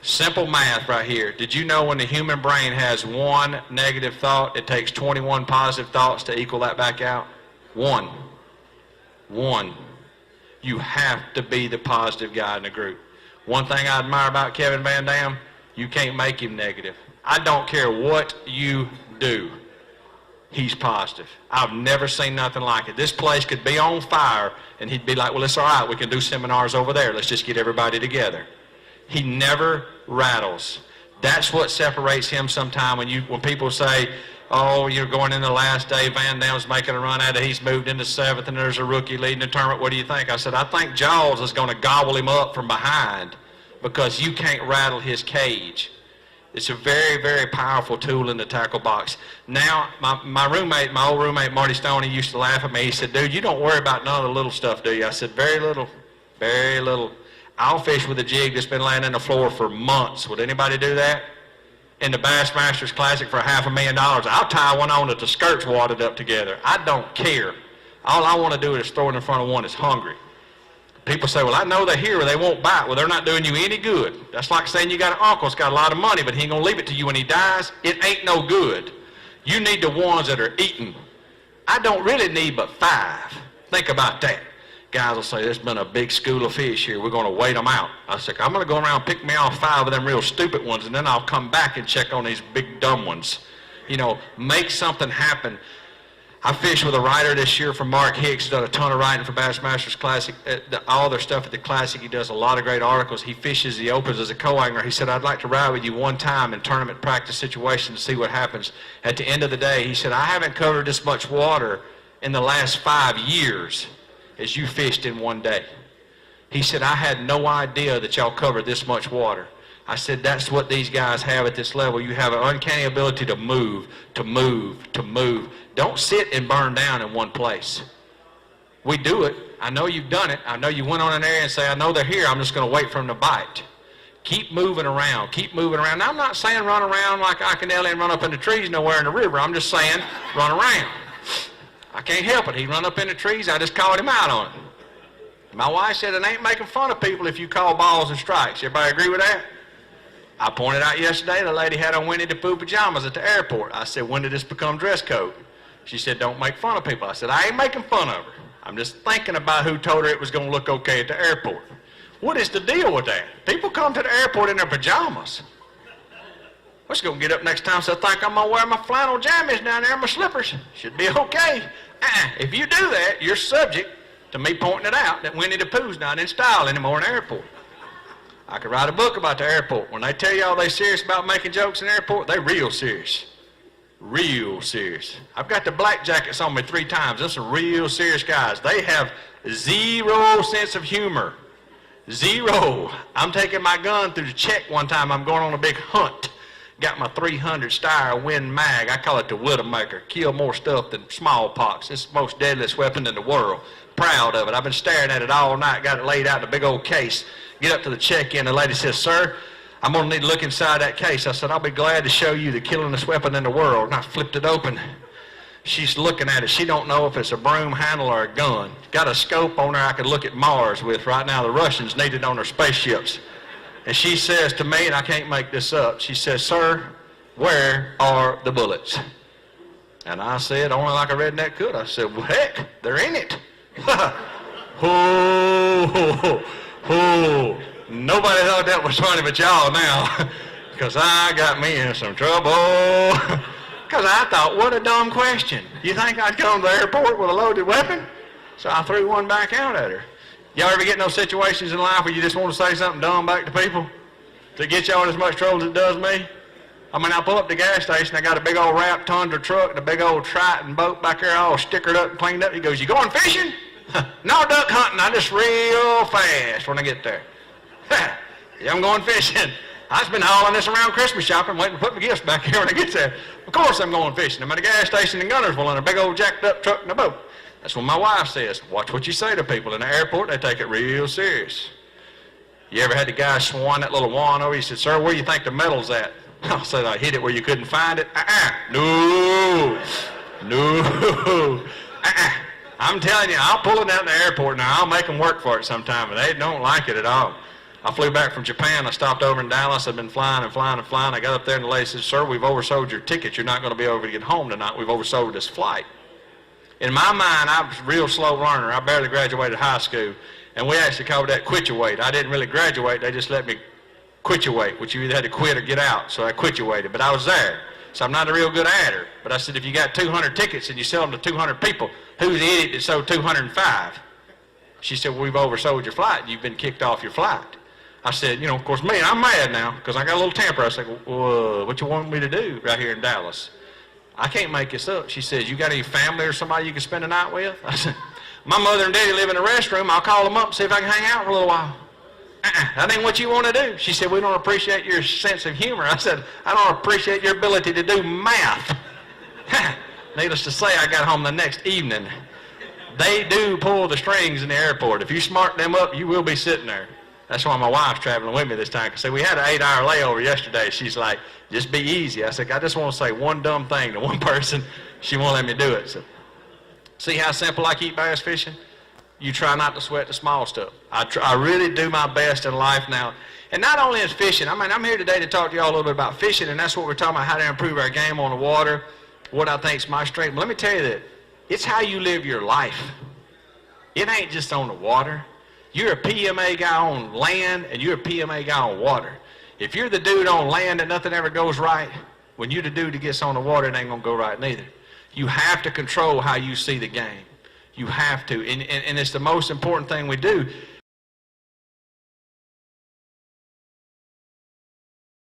Simple math right here. Did you know when the human brain has one negative thought, it takes 21 positive thoughts to equal that back out? One. You have to be the positive guy in the group. One thing I admire about Kevin Van Dam, you can't make him negative. I don't care what you do. He's positive. I've never seen nothing like it. This place could be on fire, and he'd be like, well, it's all right. We can do seminars over there. Let's just get everybody together. He never rattles. That's what separates him sometime when people say, oh, you're going in the last day, Van Dam's making a run at it, he's moved into 7th, and there's a rookie leading the tournament. What do you think? I said, I think Jaws is going to gobble him up from behind because you can't rattle his cage. It's a very, very powerful tool in the tackle box. Now, my old roommate, Marty Stone, he used to laugh at me. He said, dude, you don't worry about none of the little stuff, do you? I said, very little, very little. I'll fish with a jig that's been laying on the floor for months. Would anybody do that? In the Bassmasters Classic for $500,000, I'll tie one on that the skirt's wadded up together. I don't care. All I want to do is throw it in front of one that's hungry. People say, well, I know they're here or they won't bite. Well, they're not doing you any good. That's like saying you got an uncle that's got a lot of money, but he ain't going to leave it to you when he dies. It ain't no good. You need the ones that are eating. I don't really need but 5. Think about that. Guys will say, there's been a big school of fish here. We're going to wait them out. I said, I'm going to go around and pick me off 5 of them real stupid ones, and then I'll come back and check on these big dumb ones. You know, make something happen. I fished with a writer this year from Mark Hicks, done a ton of writing for Bassmasters Classic. All their stuff at the Classic, he does a lot of great articles. He fishes the opens as a co-angler. He said, I'd like to ride with you one time in tournament practice situations to see what happens. At the end of the day, he said, I haven't covered this much water in the last 5 years as you fished in one day. He said, I had no idea that y'all covered this much water. I said, that's what these guys have at this level. You have an uncanny ability to move, to move, to move. Don't sit and burn down in one place. We do it. I know you've done it. I know you went on an area and say, I know they're here. I'm just going to wait for them to bite. Keep moving around. Keep moving around. Now, I'm not saying run around like Iconelli and run up in the trees nowhere in the river. I'm just saying run around. I can't help it. He run up in the trees. I just called him out on it. My wife said it ain't making fun of people if you call balls and strikes. Everybody agree with that? I pointed out yesterday the lady had on Winnie the Pooh pajamas at the airport. I said, when did this become dress code? She said, don't make fun of people. I said, I ain't making fun of her. I'm just thinking about who told her it was going to look okay at the airport. What is the deal with that? People come to the airport in their pajamas. What's going to get up next time so I think I'm going to wear my flannel jammies down there and my slippers? Should be okay. If you do that, you're subject to me pointing it out that Winnie the Pooh's not in style anymore in the airport. I could write a book about the airport. When they tell y'all they serious about making jokes in the airport, they real serious. Real serious. I've got the black jackets on me 3 times. Those are real serious guys. They have 0 sense of humor. 0. I'm taking my gun through the check one time. I'm going on a big hunt. Got my 300 Steyr Win Mag. I call it the Widowmaker. Kill more stuff than smallpox. It's the most deadliest weapon in the world. Proud of it. I've been staring at it all night. Got it laid out in a big old case. Get up to the check-in. The lady says, sir, I'm going to need to look inside that case. I said, I'll be glad to show you the killingest weapon in the world. And I flipped it open. She's looking at it. She don't know if it's a broom handle or a gun. Got a scope on her I could look at Mars with. Right now the Russians need it on their spaceships. And she says to me, and I can't make this up, she says, sir, where are the bullets? And I said, only like a redneck could. I said, well, heck, they're in it. Nobody thought that was funny but y'all now. Because I got me in some trouble. Because I thought, what a dumb question. You think I'd come to the airport with a loaded weapon? So I threw one back out at her. Y'all ever get in those situations in life where you just want to say something dumb back to people to get y'all in as much trouble as it does me? I mean, I pull up to the gas station, I got a big old wrap Tundra truck and a big old Triton boat back there all stickered up and cleaned up. He goes, you going fishing? No, duck hunting. I just real fast when I get there. Yeah, I'm going fishing. I've been hauling this around Christmas shopping, waiting to put my gifts back here when I get there. Of course I'm going fishing. I'm at a gas station in Gunnersville in a big old jacked up truck and a boat. That's what my wife says. Watch what you say to people in the airport. They take it real serious. You ever had the guy swan that little wand over? He said, sir, where do you think the metal's at? I said, I hit it where you couldn't find it. No. I'm telling you, I'll pull it out in the airport now. I'll make them work for it sometime, but they don't like it at all. I flew back from Japan. I stopped over in Dallas. I'd been flying and flying and flying. I got up there and the lady said, "Sir, we've oversold your ticket. You're not going to be able to get home tonight. We've oversold this flight." In my mind, I was a real slow learner. I barely graduated high school. And we actually called that quit your weight. I didn't really graduate. They just let me quit your weight, which you either had to quit or get out. So I quit your weighted. But I was there. So I'm not a real good adder. But I said, if you got 200 tickets and you sell them to 200 people, who's the idiot that sold 205? She said, well, we've oversold your flight. You've been kicked off your flight. I said, you know, of course, me, I'm mad now because I got a little temper. I said, well, what you want me to do right here in Dallas? I can't make this up. She says, you got any family or somebody you can spend the night with? I said, my mother and daddy live in the restroom. I'll call them up and see if I can hang out for a little while. That ain't what you want to do. She said, we don't appreciate your sense of humor. I said, I don't appreciate your ability to do math. Needless to say, I got home the next evening. They do pull the strings in the airport. If you smart them up, you will be sitting there. That's why my wife's traveling with me this time. Because we had an 8-hour layover yesterday. She's like, just be easy. I said, I just want to say one dumb thing to one person. She won't let me do it. So, see how simple I keep bass fishing? You try not to sweat the small stuff. I really do my best in life now. And not only is fishing, I mean, I'm here today to talk to you all a little bit about fishing, and that's what we're talking about, how to improve our game on the water, what I think is my strength. But let me tell you that it's how you live your life. It ain't just on the water. You're a PMA guy on land, and you're a PMA guy on water. If you're the dude on land and nothing ever goes right, when you're the dude that gets on the water, it ain't going to go right neither. You have to control how you see the game. You have to, and it's the most important thing we do.